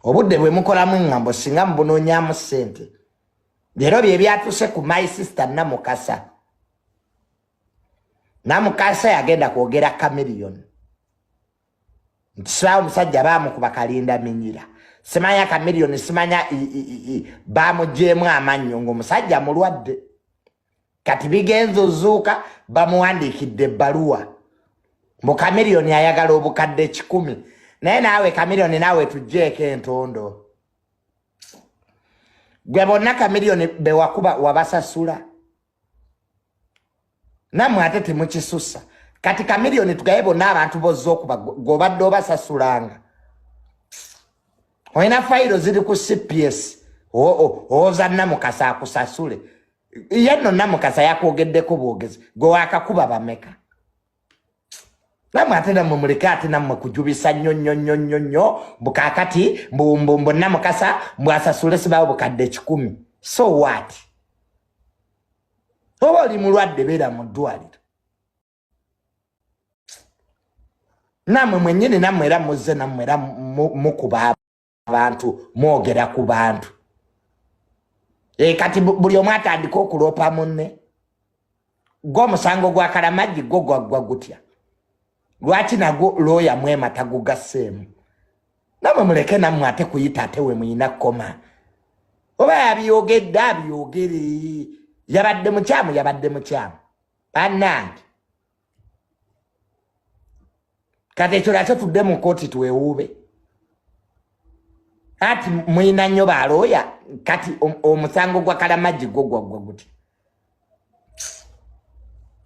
obudde bwe mukolamu ngambo singa mbunonyamu ssente leero bye byatuse ku my sister Namukasa yagenda kwogera Chameleon nti sawa omusajja baamukuba kalinda minyira simanya Chameleon simanya baamujeemu amannyo ng'omusajja mulwadde kati bigenzo zuuka bamuwandiikidde ebbaluwa mbu Chameleon ayagala obukadde 10 naye naawe Chameleon naawe tujjeeko entondo gwe bonna Chameleon be wakuba wabasasula namwe ate temukisussa kati Chameleon tugaye bonna abantu bozza okuba gobadde obasasulanga oyina fayiro ziri ku CPS oza Namukasa akusasule yenno Namukasa yakwogeddeko bwogezi gwe wakakuba bameka namwe ate namwe muleke ate namwe kujubisa nnyo bukakati mbumbu Namukasa mbwasasule sibawo bukadde 10 so what oba oli mulwadde beera mu ddwaliro namwe mwennyini namwe era muzze namwe era mukuba abantu mwogera ku bantu kati buli omu atandika okuloopa munne gw'omusango gwa Kalamagi gwo gwaggwa gutya lwaki nagwo looya Mwema tagugasseemu namwe muleke namwe ate kuyita ate we muyina koma oba yabyogedde abyogere yabadde mukyamu bannange kati ekyo nakyo tudde mu kooti tuwewuube ati muyina nnyo balooya kati omusango gwa Kalamagi gwo gwaggwa gutya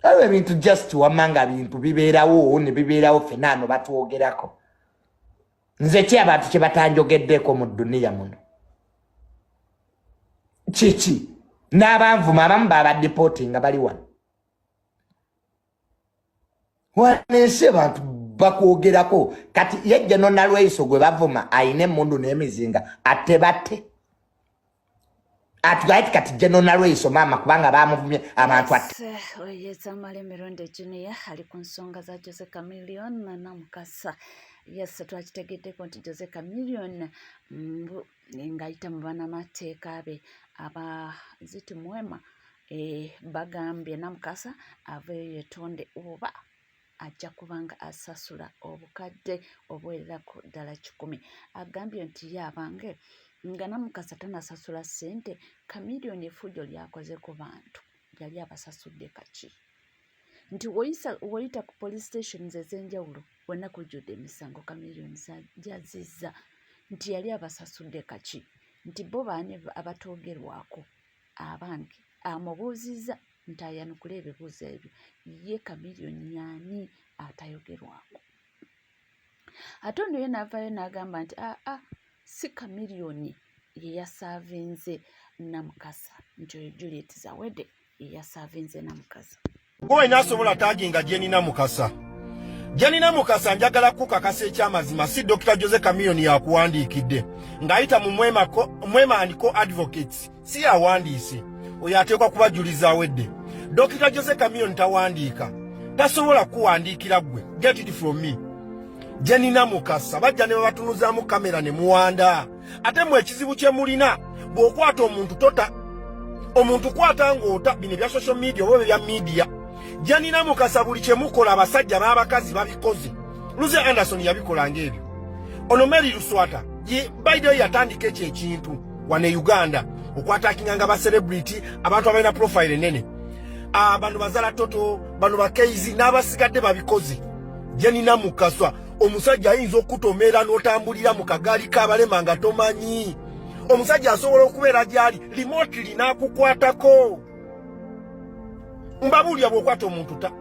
awo ebintu just wamanga bintu bibeerawo ne bibeerawo fenaano batwogerako nze ki abantu kye batanjogeddeko mu dduniya muno kiki n'abanvuma abamu babadipoti nga bali wano wanensi abantu bakwogerako kati yejje Nalweyiso gwe bavuma ayina emmundu n'emizinga ate bate atugaiti kati General Nalweyiso mama kubanga bamuvumye abantu ate oyeza Malemeronde Junior ali ku nsonga za Jose Chameleon na Namukasa yes twakitegeddeko nti Jose Chameleon ngayita mu bannamateeka be aba ziti Mwema bagambye Namukasa aveeyo yetonde oba ajja kubanga asasula obukadde obuwererako ddala 10 agambye nti yabange nga Namukasa tanasasula ssente Chameleon efujjo lyakoze ku bantu yali abasasudde kaki nti woyita ku police stations ez'enjawulo wonna kujjudde emisango Chameleon gyazizza nti yali abasasudde kaki nti bo baani abatoogerwako abange amubuuzizza nti ayanukula ebibuuzo ebyo ye Chameleon yaani atayogerwako ate ono ye n'avaayo n'agamba nti si Chameleon ye yasaavinze Namukasa nti oyo Juliet Zawede ye yasaavinze Namukasa gwe nasobola taginga Jenny Namukasa njagala kukakasa ekyamazima si Dr. Jose Chameleon yakuwandiikidde ng'ayita mu Mwema and Co Advocates si yawandiise oyo ateekwa kubajuliza Zawede Dr. Jose Chameleon tawandiika tasobola kuwandiikira gwe get it from me Jenny Namukasa bajja ne batunuzaamu kamera ne muwanda ate mu ekizibu kye mulina bw'okwata omuntu kwata ng'ota bino bya social media oba bya media Jenny Namukasa buli kye mukola abasajja n'abakazi babikoze Luze Anderson yabikola ng'ebyo ono Mary Luswata by the way yatandika ekyo ekintu wane Uganda okwatakinga ba celebrity abantu abalina profile nene abantu bazala toto bano bakeizi n'abasigadde babikoze Jenny Namukasa omusajja ayinza okutomera n'otambulira mu kagaali k'abalema nga tomanyi omusajja asobola okubeera gyali remotely n'akukwatako mbabulya bw'okwata omuntu ta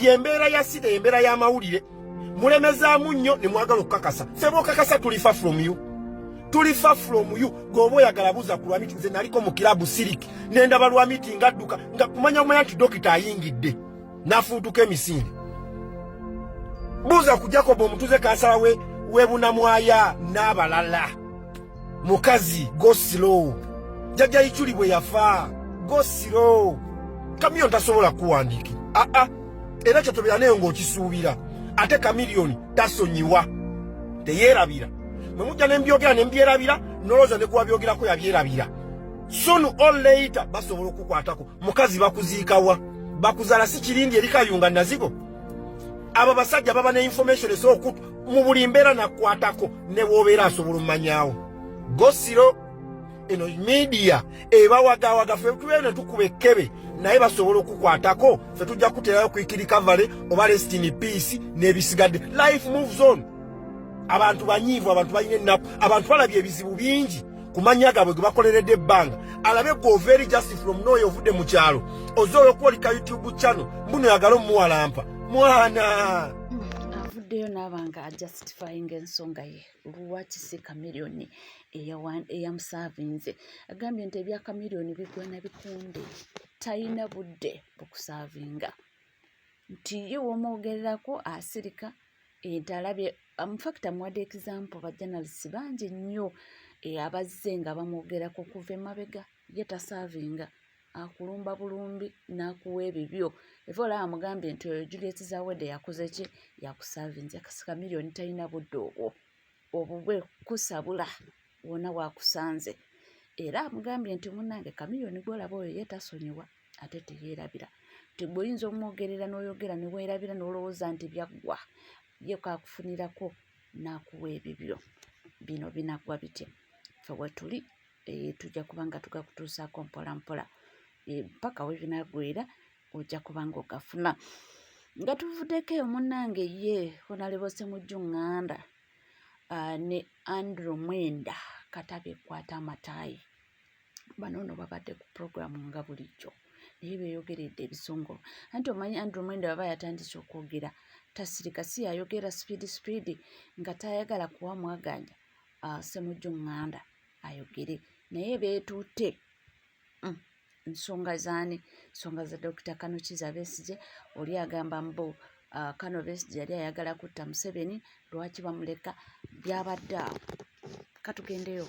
yembeera ya sida embeera y'amawulire mulemezaamu nnyo ne mwagala okukakasa feba okakasa tuli far from you gwoba oyagala buuza ku lwamiti nze naliko mu kilabu siriki nendaba lwamiti ngadduka nga kumanya omanya nti dokita ayingidde n'afuutuka emisinde buuza ku Jacob omutuze kansala webunamwaya n'abalala mukazi go slow jajja Ichuli bwe yafa go slow Chameleon tasobola kuwandiikira era kyetobera naye ng'okisuubira ate Chameleon tasonyiwa teyeerabira mwe mujja ne mbyogera ne mbyerabira noloza ne kuba byogerako yabyerabira. Sooner or later basobola okukwatako. Mukazi bakuziikawa bakuzala si kirindi eri Kayunga Nazigo. Aba basajja baba ne information esooku mu buli mbeera nakwatako ne bw'obeera asobola omanyawo. Gosiro eno media ebawagawaga ffe tubeera ne tukuba ekkebe naye basobola okukwatako ffe tujja kuterayo kwikirika vale oba rest in peace n'ebisigadde. Life moves on. Abantu banyiivu, abantu balina ennaku, abantu balabye ebizibu bingi kumanya gaabwe ge bakoleredde ebbanga. Alabe go very just from nowhere ovudde mu kyalo ozoola okwoleka YouTube channel mbuno yagala omuwalampa mwana avuddeyo n'abanga ajustifying ensonga ye lwaki si Chameleone eyamusavinze. Agambye nti ebya Chameleone bigwana bikunde talina budde bukusavinga nti ye womwogererako asirika entalabye mufakita muwadde example bajanalisi bangi nnyo abazze nga bamwogerako kuva emabega ye tasavinga akulumba bulumbi n'akuwa ebibyo eva olaba amugambye nti oyo Juliet Zawede yakoze ki yakusavinze. Chameleone talina budde obubwe kusabula wona wakusanze era amugambye nti munnange Chameleone gwolaba oyo ye tasonyiwa ate teyeerabira nti bw'oyinza omwogerera n'oyogera ne weerabira n'olowooza nti byaggwa ye kakufunirako n'akuwa ebibyo bino binaggwa bitya. Ffe wetuli tujja kuba nga tugakutuusaako mpola mpola paka we binaggwera ojja kuba nga ogafuna. Nga tuvuddeko eyo munnange ye Honorable Ssemujju Nganda ne Andrew Mwenda Katabi Kwata Amataayi bano no babadde ku programu nga bulijjo naye beeyogeredde ebisongolo anti omanyi Andrew Mwenda baba yatandise okwogera tasirika si yayogera speed nga tayagala kuwa mwaganya Ssemujju Nganda ayogere naye beetuute nsonga zaani nsonga za Dr. Kano Kizza Besigye oli agamba mbu Kano Besigye yali ayagala kutta Museveni lwaki bamuleka byabadde awo katugendeyo.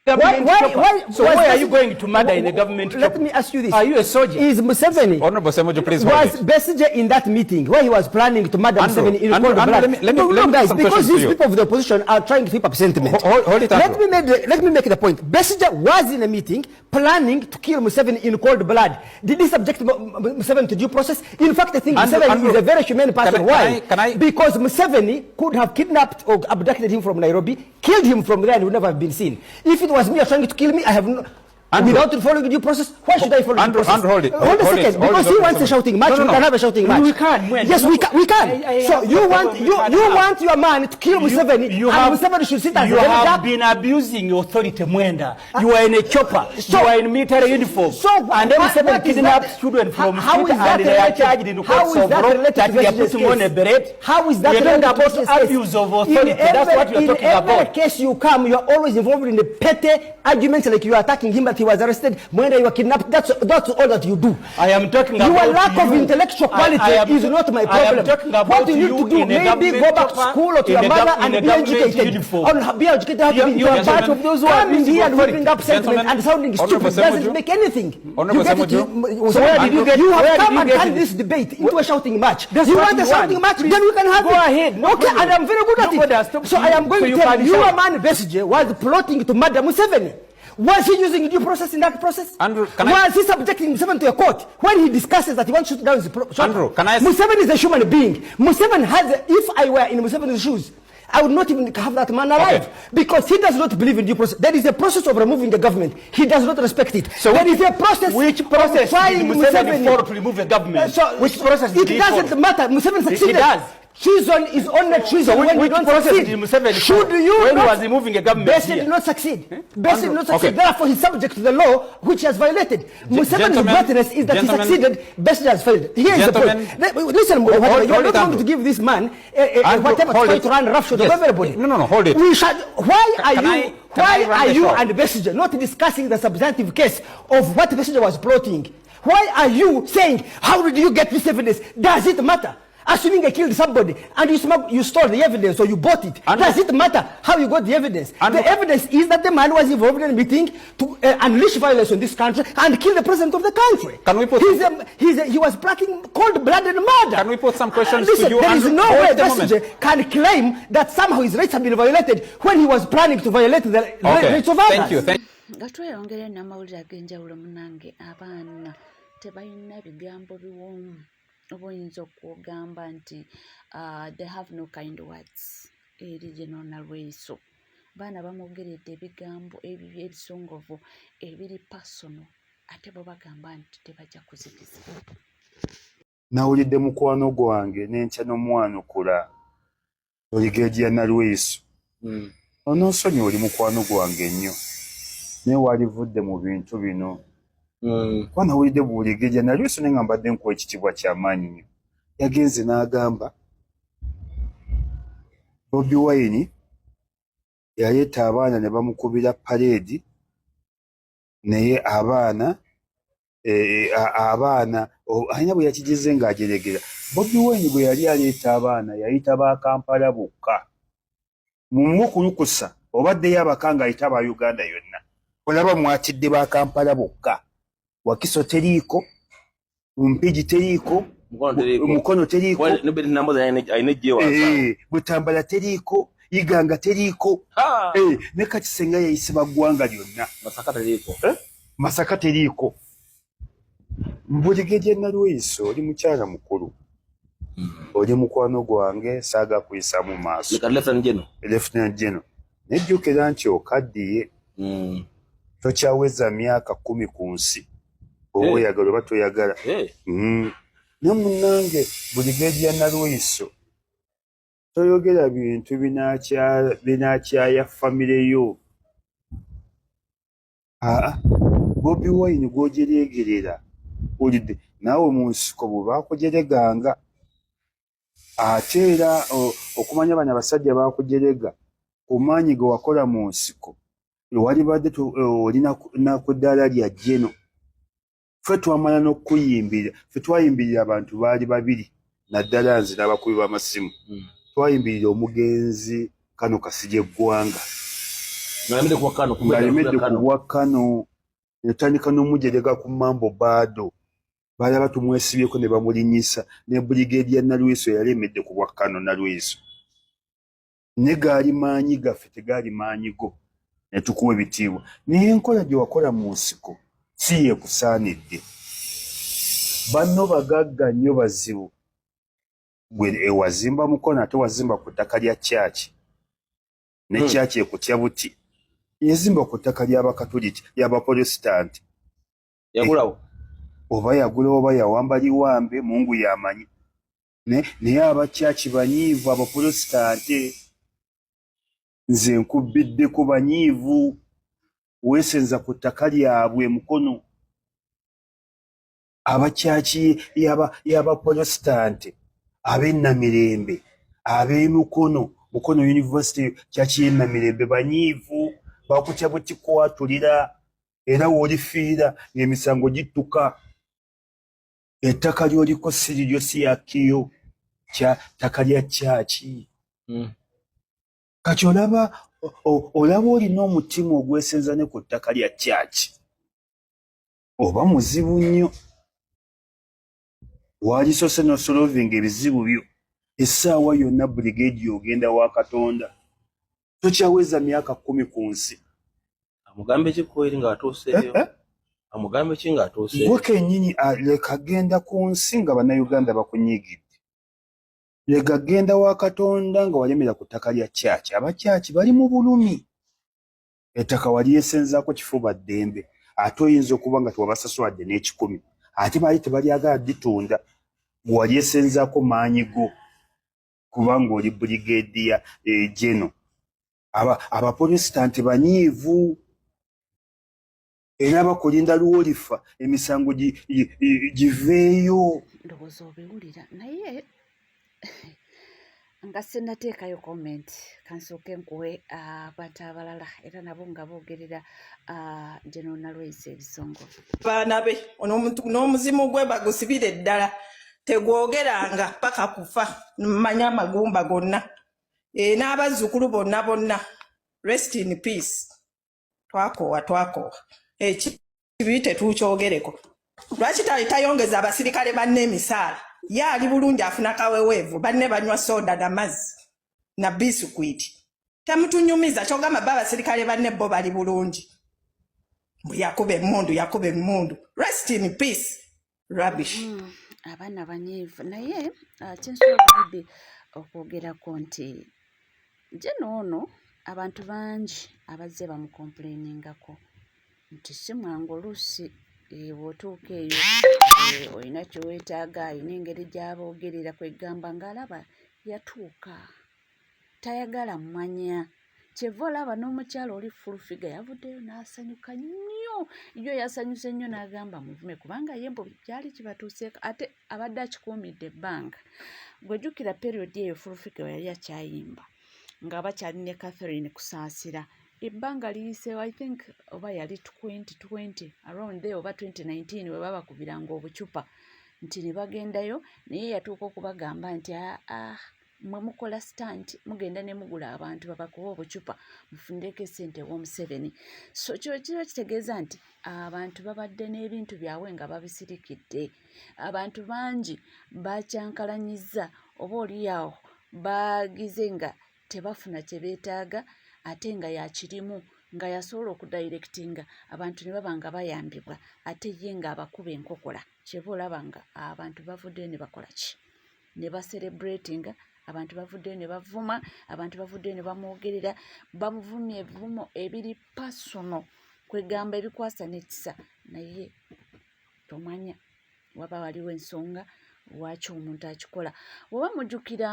Why are you going to murder in the government? Let me ask you this. Are you a soldier? Is Museveni... Honorable Ssemujju, please hold was Besigye in that meeting where he was planning to murder Museveni in cold blood? Let me guys, because these people of the opposition are trying to keep up sentiment. Hold it up. Let me make the point. Besigye was in a meeting planning to kill Museveni in cold blood. Did he subject Museveni to due process? In fact, I think Museveni is a very humane person. Why? Because Museveni could have kidnapped or abducted him from Nairobi, killed him from there and would never have been seen. If it was me trying to kill me, I have no... Without following the due process, why should I follow the process? Hold it. Hold a second, because he wants a shouting match. We can have a shouting match. We can. Yes, we can. So you want your man to kill Museveni, and Museveni should sit as you have been abusing authority, Mwenda. You are in a chopper. You are in military uniform. And then Museveni kidnapped children from street and they are charged in courts of law that they are putting on a beret. How is that related about abuse of authority? That's what you are talking about. In every case you come, you are always involved in the petty arguments like you are attacking him, but he was arrested. When you were kidnapped, that's all that you do. I am talking about your lack of intellectual quality is not my problem. I am talking about what you need to do, maybe go back to school or to your mother and be educated. Or be educated. You are part of those who are coming here and whipping up sentiment and sounding stupid. Doesn't make anything. So where did you get? You have come and turned this debate into a shouting match. You want a shouting match? Then we can have it. Go ahead. Okay, and I'm very good at it. So I am going to tell you, your man Besigye was plotting to murder Museveni. Was he using due process in that process? Andrew, was he subjecting Museveni to a court when he discusses that he wants to shoot down his Andrew, can I... Museveni is a human being. Museveni has, if I were in Museveni's shoes, I would not even have that man alive because he does not believe in due process. There is a process of removing the government. He does not respect it. So there is a process. Which process did Museveni follow to remove the government? Which process did he follow? It doesn't matter. Museveni succeeded. He does. Treason is only treason when we don't succeed. Should you when he was removing a government? Besigye did not succeed. Besigye did not succeed. Therefore, he's subject to the law which he has violated. Museveni's greatness is that he succeeded. Besigye has failed. Here is the point. Listen, you are not going to give this man whatever trying to run roughshod of everybody. No, hold it. Why are you and Besigye not discussing the substantive case of what Besigye was plotting? Why are you saying, how did you get this evidence? Does it matter? assuming I killed somebody, and you stole the evidence or you bought it. Does it matter how you got the evidence? The evidence is that the man was involved in a meeting to unleash violence in this country and kill the president of the country. Can we put he was practicing cold-blooded murder. Can we put some questions listen, to you? There is no way Besigye can claim that somehow his rights have been violated when he was planning to violate the rights of others. Thank you. Nga tweyongere n'amawulire ag'enjawulo munange abaana tebalina bigambo biwoomu obuyinza okugamba nti they have no kind words eri General Nalweyiso. Baana bamwogeredde ebigambo ebibi ebisongovu ebiri personal ate bo bagamba nti tebajja kuzikiza. Nawulidde mukwano gwange n'enkya n'omwanukula Brigadier Nalweyiso. Onoosonyi oli mukwano gwange nnyo naye walivudde mu bintu bino. Kuba nawulidde Brigadier Nalweyiso naye nga mbadde nkuwa ekitiibwa ky'amaanyi nnyo. Yagenze n'agamba Bobi Wine yaleeta abaana ne bamukubira parade naye abaana alina bwe yakigize ng'ajeregera. Bobi Wine bwe yali aleeta abaana yayita ba Kampala bokka. Mumukulukusa obaddeyo abaka ng'ayita aba Uganda yonna. Olaba mwatidde ba Kampala bokka. Wakiso teriiko, Mpigi teriiko, Mukono teriiko, Butambala teriiko, Iganga teriiko, ne Kakisenga yayisibwa ggwanga lyonna. Masaka teriiko. Brigadier Nalweyiso oli mukyala mukulu. Oli mukwano gwange saaga kuyisa mu maaso. Lieutenant General. Nejjukira nti okaddiye. Tokyaweza myaka 10 ku nsi. Oyagala oba toyagala. Ne munnange Brigadier Nalweyiso toyogera bintu binakyaya famire yo. Bobi Wine gwojeregerera olidde naawe mu nsiko bwe baakujereganga ate era okumanya bano abasajja baakujerega ku maanyi ge wakola mu nsiko wali olina ku ddaala lya jeno. Ffe twamala n'okuyimbira, ffe twayimbirira abantu baali babiri naddala nze n'abakubi b'amasimu. Twayimbirira omugenzi Kano Kasirye Gwanga ng'alemedde ku bwa Kano yatandika n'omujerega ku Mambo Bado. Balaba tumwesibyeko ne bamulinyisa ne Brigadier Nalweyiso yalemedde ku bwa Kano Nalweyiso. Ne gaali maanyi gaffe tegaali maanyi go ne tukuwa ebitiibwa. Naye enkola gye wakola mu nsiko si yekusaanidde. Banno bagagga nnyo bazibu. Gwe wazimba Mukono ate wazimba ku ttaka lya Church. Ne Church ekutya buti. Yazimba ku ttaka ly'Abakatoliki ly'Abaprotestant. Yagulawo. Oba yagula oba yawamba liwambe Mungu yamanyi. Naye Abachachi banyiivu Abaprotestant. Nze nkubidde ku banyiivu weesenza ku ttaka lyabwe Mukono. Abachachi y'Abaprotestant ab'ennamirembe ab'Emukono Mukono University Church y'ennamirembe banyiivu bakutya buti kwatulira era wolifiira ng'emisango gittuka. Ettaka ly'oliko si liryo si yakiyo kya ttaka lya Church. Kati olaba olina omutima ogwesenza ne ku ttaka lya Church. Oba muzibu nnyo. Walisoose n'osolovinga ebizibu byo. Essaawa yonna Brigadier ogenda wa Katonda. Tokyaweza myaka 10 ku nsi. Amugambe kikweri ng'atuuseeyo. Amugambe ki ng'atuuseeyo. Gwe kennyini leka genda ku nsi nga bannayuganda bakunyiigidde. Leka genda wa Katonda nga walemera ku ttaka lya Church. Abachachi bali mu bulumi. Ettaka wali yesenzaako kifuba ddembe. Ate oyinza okuba nga tewabasasuladde n'ekikumi. Ate baali tebalyagala ditunda. Wali yesenzaako maanyi go. Kubanga oli Brigadier General. Abaprotestant banyiivu. Era bakulinda luwolifa emisango giveeyo. Ndowooza obiwulira naye nga sinnateekayo comment kansooke nkuwe abantu abalala era nabo nga boogerera General Nalweyiso ebisongovu. Baana be n'omuzimu gwe bagusibire ddala tegwogeranga paka kufa mmanya amagumba gonna n'abazzukulu bonna rest in peace twakoowa kibi tetukyogereko lwaki tayongeza abasirikale banne emisaala ye ali bulungi afuna kaweweevu banne banywa soda n'amazzi na bisukwiti temutunyumiza kyogamba ba abasirikale banne bo bali bulungi yakuba emmundu rest in peace rubbish abaana banyiivu naye kyensobola bibi okwogerako nti nje noono abantu bangi abazze bamukomplainingako nti si mwangu oluusi bw'otuuka eyo olina kyeweetaaga alina engeri gy'aboogerera kwegamba ng'alaba yatuuka tayagala mmanya kyeva olaba n'omukyalo oli fulufiga yavuddeyo n'asanyuka nnyo yo yasanyuse nnyo n'agamba muvume kubanga ye mbu kyali kibatuuseeko ate abadde akikuumidde ebbanga gwejjukira periodi eyo fulufiga yali akyayimba nga bakyali ne Catherine kusaasira ebbanga liyiseewo I think oba yali 2020 around there oba 2019 we babakubiranga obucupa nti ne bagendayo naye yatuuka okubagamba nti mwe mukola stunt mugenda ne mugula abantu babakuba obucupa mufunireko essente w'omuseveni so kyo kiba kitegeeza nti abantu babadde n'ebintu byabwe nga babisirikidde abantu bangi bakyankalanyizza oba oliawo bagize nga tebafuna kye beetaaga ate nga yakirimu nga yasobola okudirectinga abantu ne baba nga bayambibwa ate ye nga abakuba enkokola kyeba olaba nga abantu bavuddeyo ne bakola ki ne bacelebratinga abantu bavuddeyo ne bavuma abantu bavuddeyo ne bamwogerera bamuvumye ebivumo ebiri pasono kwegamba ebikwasa n'ekisa naye tomanya waba waliwo ensonga lwaki omuntu akikola oba mujjukira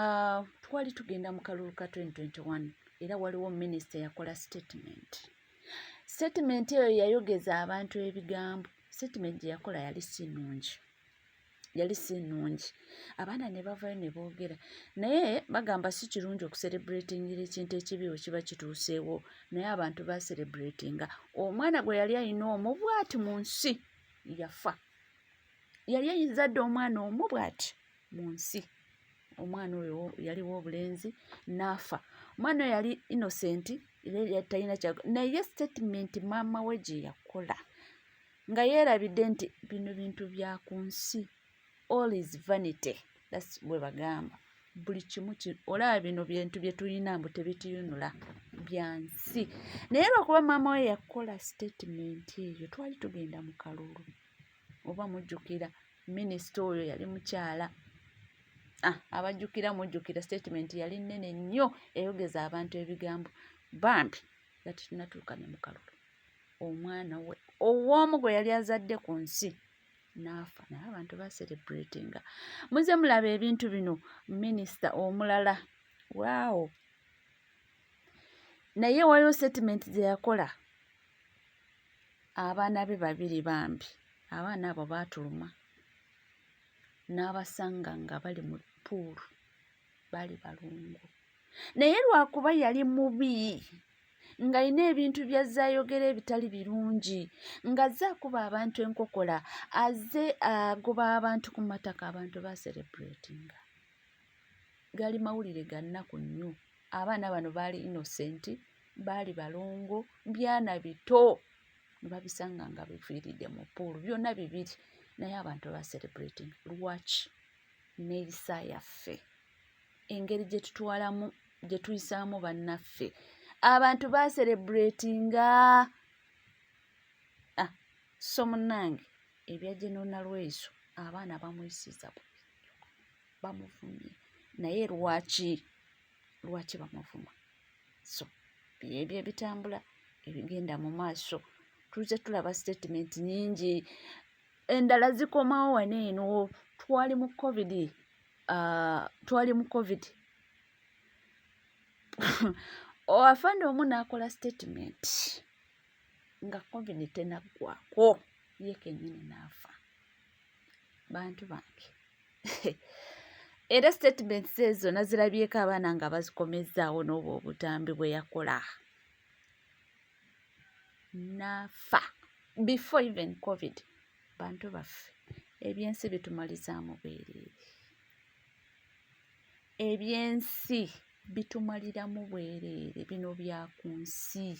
twali tugenda mu kalulu ka 2021 era waliwo minisita yakola statement eyo yayogeza abantu ebigambo statement gye yakola yali si nnungi abaana ne bavayo ne boogera naye bagamba si kirungi okucelebratingira ekintu ekibi bwe kiba kituuseewo naye abantu bacelebratinga omwana gwe yali alina omu bw'ati mu nsi yafa yali ayizadde omwana omu bw'ati mu nsi omwana oyo yaliwo obulenzi n'afa omwana oyo yali innocent era talina naye statement maama we gye yakola nga yeerabidde nti bino bintu bya ku nsi all is vanity that's bwe bagamba buli kimu olaba bino bintu bye tulina mbu tebituyunula bya nsi naye lwakuba maama we yakola statement eyo twali tugenda mu kalulu oba mujjukira minisita oyo yali mukyala abajjukira mujjukira statement yali nnene nnyo eyogeza abantu ebigambo bambi nga tetunatuuka ne mu kalulu omwana we ow'omu gwe yali azadde ku nsi n'afa naye abantu bacelebratinga muze mulaba ebintu bino minisita omulala waawo naye waliwo statement ze yakola abaana be babiri bambi abaana abo baatuluma n'abasanga nga bali mu puulu bali balungu naye lwakuba yali mubi ng'alina ebintu by'azzaayogera ebitali birungi ng'azze akuba abantu enkokola azze agoba abantu ku mataka abantu bacelebratinga gali mawulire ga nnaku nnyo abaana bano baali innocent baali balongo byana bito ne babisanga nga bifiiridde mu puulu byonna bibiri naye abantu bacelebrating lwaki n'erisa yaffe engeri gye tutwalamu gye tuyisaamu bannaffe abantu bacelebratinga so munnange ebya General Lweso abaana bamuyisiza bamuvumye naye lwaki bamuvuma so ebyo ebitambula ebigenda mu maaso tuze tulaba statement nyingi endala zikomawo wano eno twali mu covid afande omu n'akola statement nga covid tenaggwako ye kennyini n'afa bantu bange era statements ezo nazirabyeko abaana nga bazikomezzaawo n'obwo obutambi bwe yakola n'afa before even covid bantu baffe ebyensi bitumalizaamu bwereere, ebyensi bitumaliramu bwereere, bino bya ku nsi.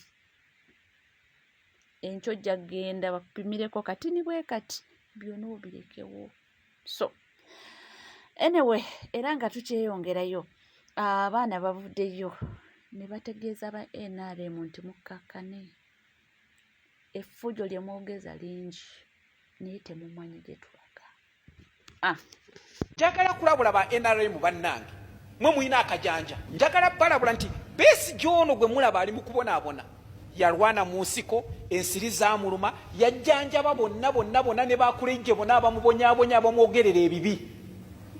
Enkyo ojja kgenda bakupimireko katini bwe kati byonna obirekewo. So anyway, era nga tukyeyongerayo, abaana bavuddeyo ne bategeeza ba NRM nti mukkakane, effujo lye mwogeza lingi naye temumanyi gye tulaga. Njagala kulabula ba NRM bannange, mwe mulina akajanja, njagala balabula nti Besigye ono gwe mulaba ali mu kubonaabona yalwana mu nsiko, ensiri zaamuluma, yajjanjaba bonna ne bakulejje bonna abamubonyaabonya abamwogerera ebibi.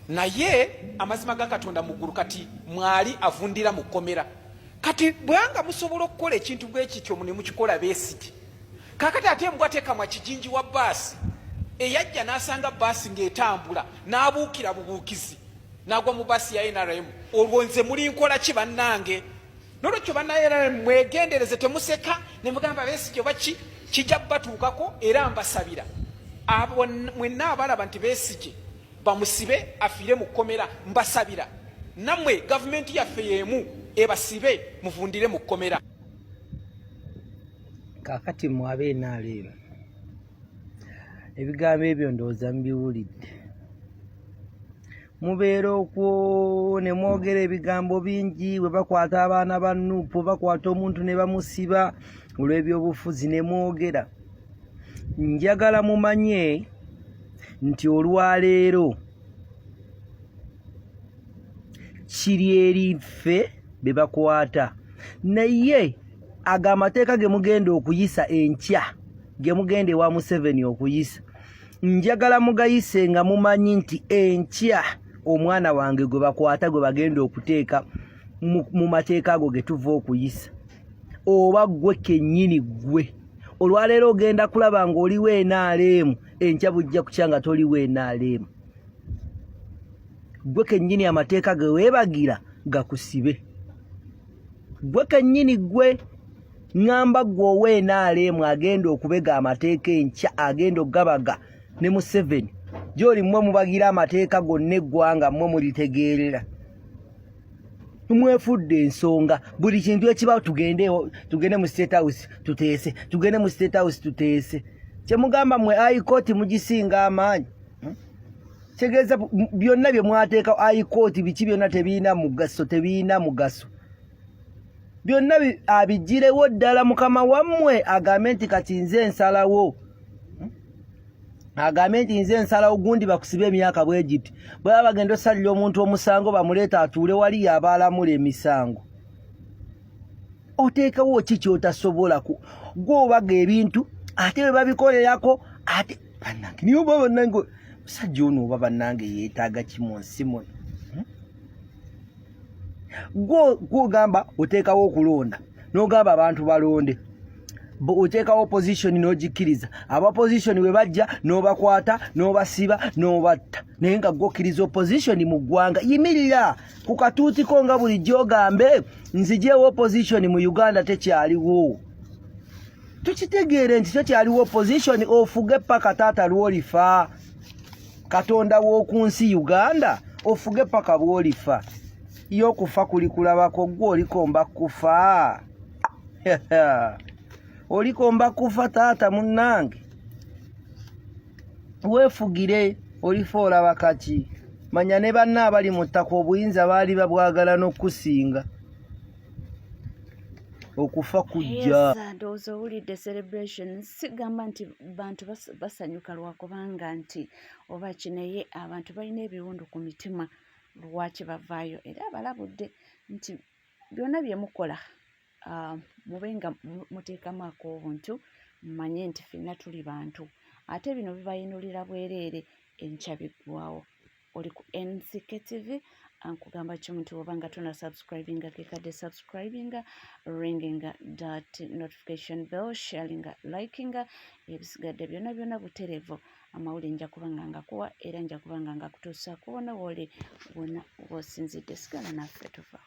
Naye amazima ga Katonda mu ggulu kati mwali avundira mu kkomera. Kati bwanga musobola okukola ekintu bwe kityo ne mukikola Besigye, kaakati ate mbwateeka mwa kijinji wa baasi eyajja n'asanga baasi ng'etambula n'abuukira bubuukizi n'agwa mu baasi ya NRM. Olwo nze muli nkola ki bannange? N'olwekyo NRM mwegendereze, temuseka ne mugamba Besigye oba kijja batuukako, era mbasabira abo mwenna abalaba nti Besigye bamusibe afiire mu kkomera, mbasabira nammwe gavumenti yaffe y'emu ebasibe muvundire mu kkomera. Kaakati mwabe NRM ebigambo ebyo ndowooza mubiwulidde, mubeera okwo ne mwogera ebigambo bingi, bwe bakwata abaana ba Nuupu, bakwata omuntu ne bamusiba olw'ebyobufuzi ne mwogera. Njagala mumanye nti olwaleero kiri eri ffe be bakwata, naye ago amateeka ge mugenda okuyisa enkya, ge mugenda ewa Museveni okuyisa, njagala mugayise nga mumanyi nti enkya omwana wange gwe bakwata, gwe bagenda okuteeka mu mateeka ago ge tuva okuyisa, oba gwe kennyini gwe olwaleero ogenda kulaba ng'oliwo NRM, enkya bujja kukya nga toliwo NRM. Gwe kennyini amateeka ge weebagira gakusibe, gwe kennyini gwe ngamba gwe owa NRM agenda okubega amateeka enkya, agenda okugabaga ne Museveni gy'oli mmwe mubagira amateeka gonna eggwanga mmwe mulitegeerera. Mwefudde ensonga, buli kintu ekiba tugende mu State House tuteese, tugende mu State House tuteese. Kyemugamba mmwe High Court mugisinga amaanyi. Tegeeza byonna bye mwateeka High Court biki byonna tebiina mugaso, tebiina mugaso. Byonna abigirewo ddala mukama wammwe agambe nti kati nze nsalawo. Agambe nti nze nsalawo gundi bakusibe emyaka bwe giti. Bwe bagenda osalira omuntu omusango bamuleeta atuule wali yabaalamula emisango. Oteekawo ki ky'otasobola gw'obaga ebintu ate bwe babikolerako ate bannange niyo oba bannange musajja ono oba bannange yeetaaga ki mu nsi muno. Gw'ogamba oteekawo okulonda n'ogamba abantu balonde, oteekawo opposition n'ogikkiriza, abapposition bwe bajja n'obakwata n'obasiba n'obatta, naye nga gw'okkiriza opposition mu ggwanga. Yimirira ku katuutiko nga bulijjo ogambe nzijeewo opposition mu Uganda tekyaliwo. Tukitegeere nti tekyaliwo opposition, ofuge paka taata lw'olifa. Katonda w'oku nsi Uganda ofuge paka bw'olifa. Yo kufa kuli kulabako, gwe olikomba kufa. Olikomba kufa taata munnange. Weefugire olifa olaba kaki. Manya ne banna abali mu ttaka obuyinza baali babwagala n'okusinga. Okufa kujja. Ndowooza owulidde celebration, sigamba nti bantu basanyuka lwakubanga nti oba kinaye abantu balina ebiwundu ku mitima lwaki bavaayo, era abalabudde nti byonna bye mukola mube nga muteekamu ak'obuntu, mumanye nti ffenna tuli bantu, ate bino bibayinulira bwereere enkya biggwawo. Oli ku NCK TV, ankugamba kimu nti oba nga tona subscribinga kekadde subscribinga, ringinga that notification bell, sharinga, likinga, ebisigadde byonna butereevu. Amawulire nja kubanga ngakuwa era nja kubanga ngakutuusa kubona woli wonna w'osinzidde. Sigala naffe tuva.